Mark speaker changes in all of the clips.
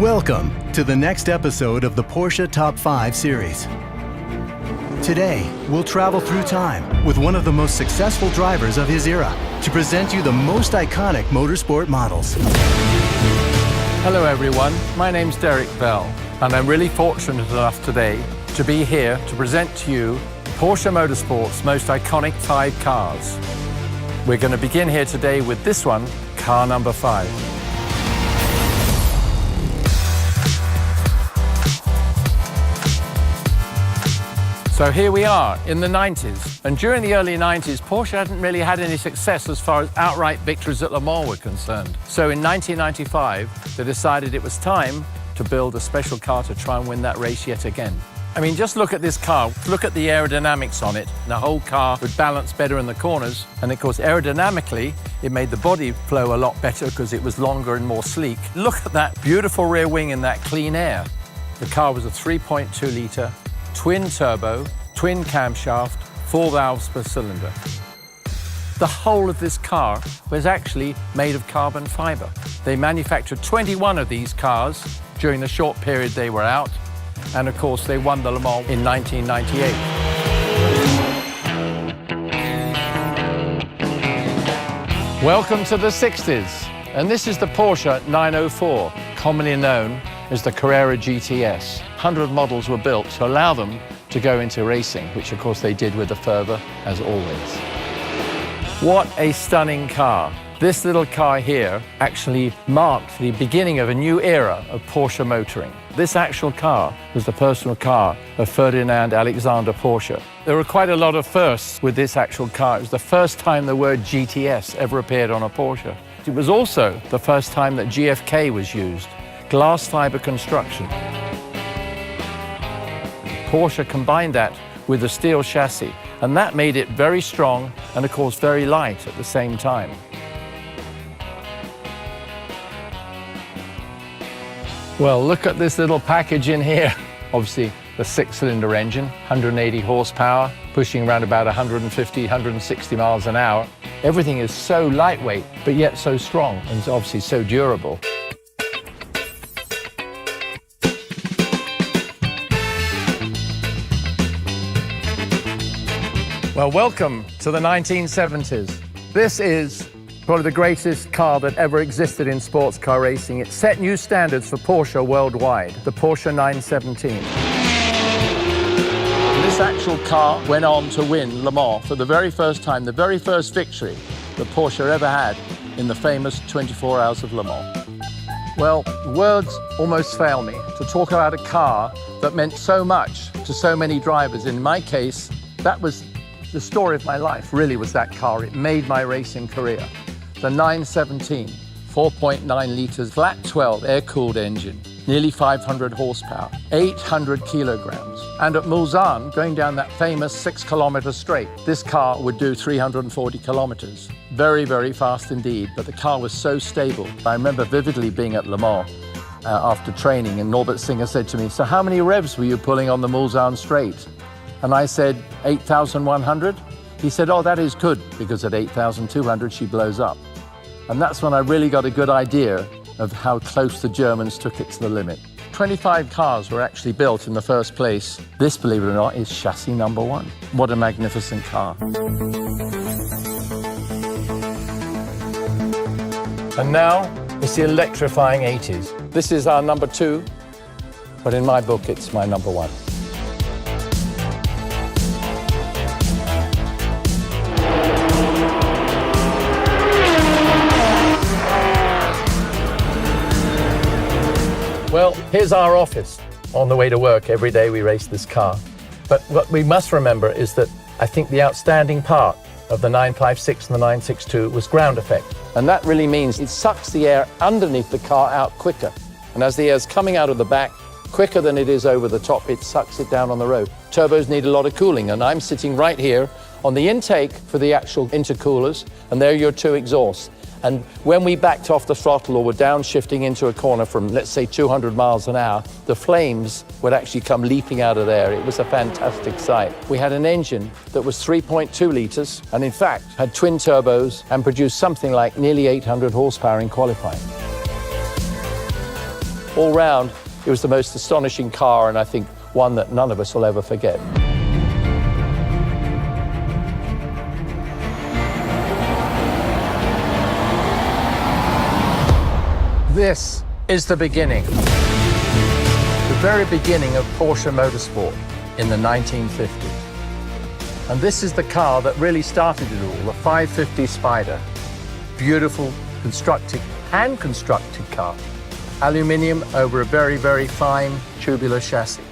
Speaker 1: Welcome to the next episode of the Porsche Top 5 series. Today, we'll travel through time with one of the most successful drivers of his era to present you the most iconic motorsport models.
Speaker 2: Hello everyone, my name's Derek Bell, and I'm really fortunate enough today to be here to present to you Porsche Motorsport's most iconic 5 cars. We're going to begin here today with this one, car number 5. So here we are in the 90s, and during the early 90s, Porsche hadn't really had any success as far as outright victories at Le Mans were concerned. So in 1995, they decided it was time to build a special car to try and win that race yet again. I mean, just look at this car, look at the aerodynamics on it. The whole car would balance better in the corners, and of course, aerodynamically, it made the body flow a lot better because it was longer and more sleek. Look at that beautiful rear wing and that clean air. The car was a 3.2-litre, twin turbo, twin camshaft, 4 valves per cylinder. The whole of this car was actually made of carbon fiber. They manufactured 21 of these cars during the short period they were out, and of course they won the Le Mans in 1998. Welcome to the 60s, and this is the Porsche 904, commonly known as the Carrera GTS. 100 models were built to allow them to go into racing, which of course they did with a fervor, as always. What a stunning car. This little car here actually marked the beginning of a new era of Porsche motoring. This actual car was the personal car of Ferdinand Alexander Porsche. There were quite a lot of firsts with this actual car. It was the first time the word GTS ever appeared on a Porsche. It was also the first time that GFK was used, glass fiber construction. Porsche combined that with a steel chassis, and that made it very strong and of course very light at the same time. Well, look at this little package in here. Obviously, the 6-cylinder engine, 180 horsepower, pushing around about 150, 160 miles an hour. Everything is so lightweight, but yet so strong, and it's obviously so durable. Well, welcome to the 1970s. This is probably the greatest car that ever existed in sports car racing. It set new standards for Porsche worldwide, the Porsche 917. This actual car went on to win Le Mans for the very first time, the very first victory that Porsche ever had in the famous 24 Hours of Le Mans. Well, words almost fail me to talk about a car that meant so much to so many drivers. In my case, that was the story of my life, really, was that car. It made my racing career. The 917, 4.9 litres, flat 12 air-cooled engine, nearly 500 horsepower, 800 kilograms. And at Mulsanne, going down that famous 6-kilometre straight, this car would do 340 kilometres. Very, very fast indeed, but the car was so stable. I remember vividly being at Le Mans after training, and Norbert Singer said to me, "So how many revs were you pulling on the Mulsanne straight?" And I said, 8,100. He said, "Oh, that is good, because at 8,200 she blows up." And that's when I really got a good idea of how close the Germans took it to the limit. 25 cars were actually built in the first place. This, believe it or not, is chassis number 1. What a magnificent car. And now, it's the electrifying 80s. This is our number 2, but in my book, it's my number 1. Well, here's our office. On the way to work, every day we race this car. But what we must remember is that I think the outstanding part of the 956 and the 962 was ground effect. And that really means it sucks the air underneath the car out quicker. And as the air's coming out of the back, quicker than it is over the top, it sucks it down on the road. Turbos need a lot of cooling, and I'm sitting right here on the intake for the actual intercoolers, and there are your 2 exhausts. And when we backed off the throttle or were downshifting into a corner from, let's say, 200 miles an hour, the flames would actually come leaping out of there. It was a fantastic sight. We had an engine that was 3.2 litres and, in fact, had twin turbos and produced something like nearly 800 horsepower in qualifying. all round, it was the most astonishing car, and I think one that none of us will ever forget. This is the beginning. The very beginning of Porsche motorsport in the 1950s. And this is the car that really started it all, the 550 Spider. Beautiful, hand-constructed car. Aluminium over a very, very fine tubular chassis.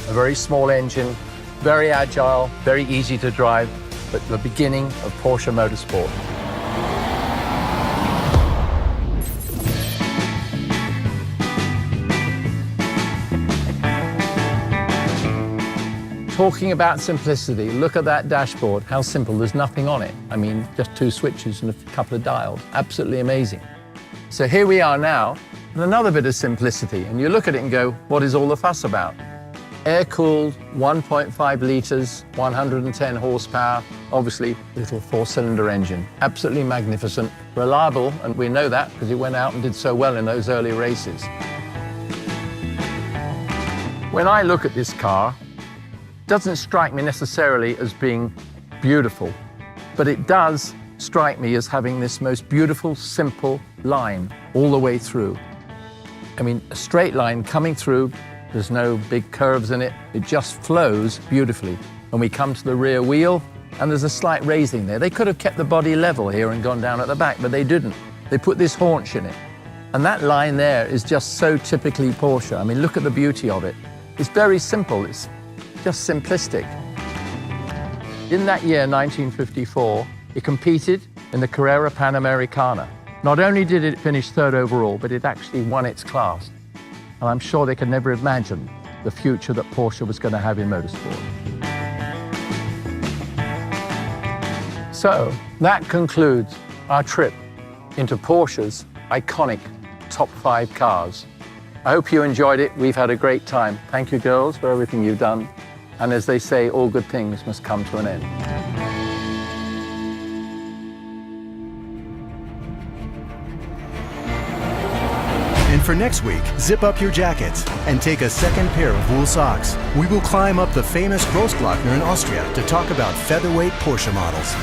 Speaker 2: A very small engine, very agile, very easy to drive, but the beginning of Porsche motorsport. Talking about simplicity, look at that dashboard, how simple, there's nothing on it. I mean, just two switches and a couple of dials, absolutely amazing. So here we are now, with another bit of simplicity, and you look at it and go, what is all the fuss about? Air-cooled, 1.5 litres, 110 horsepower, obviously little four-cylinder engine. Absolutely magnificent, reliable, and we know that because it went out and did so well in those early races. When I look at this car, it doesn't strike me necessarily as being beautiful, but it does strike me as having this most beautiful, simple line all the way through. I mean, a straight line coming through, there's no big curves in it, it just flows beautifully. When we come to the rear wheel, and there's a slight raising there. They could have kept the body level here and gone down at the back, but they didn't. They put this haunch in it. And that line there is just so typically Porsche. I mean, look at the beauty of it. It's very simple, it's just simplistic. In that year, 1954, it competed in the Carrera Panamericana. Not only did it finish third overall, but it actually won its class. And I'm sure they could never imagine the future that Porsche was going to have in motorsport. So, that concludes our trip into Porsche's iconic top 5 cars. I hope you enjoyed it. We've had a great time. Thank you, girls, for everything you've done. And as they say, all good things must come to an end.
Speaker 1: And for next week, zip up your jackets and take a second pair of wool socks. We will climb up the famous Großglockner in Austria to talk about featherweight Porsche models.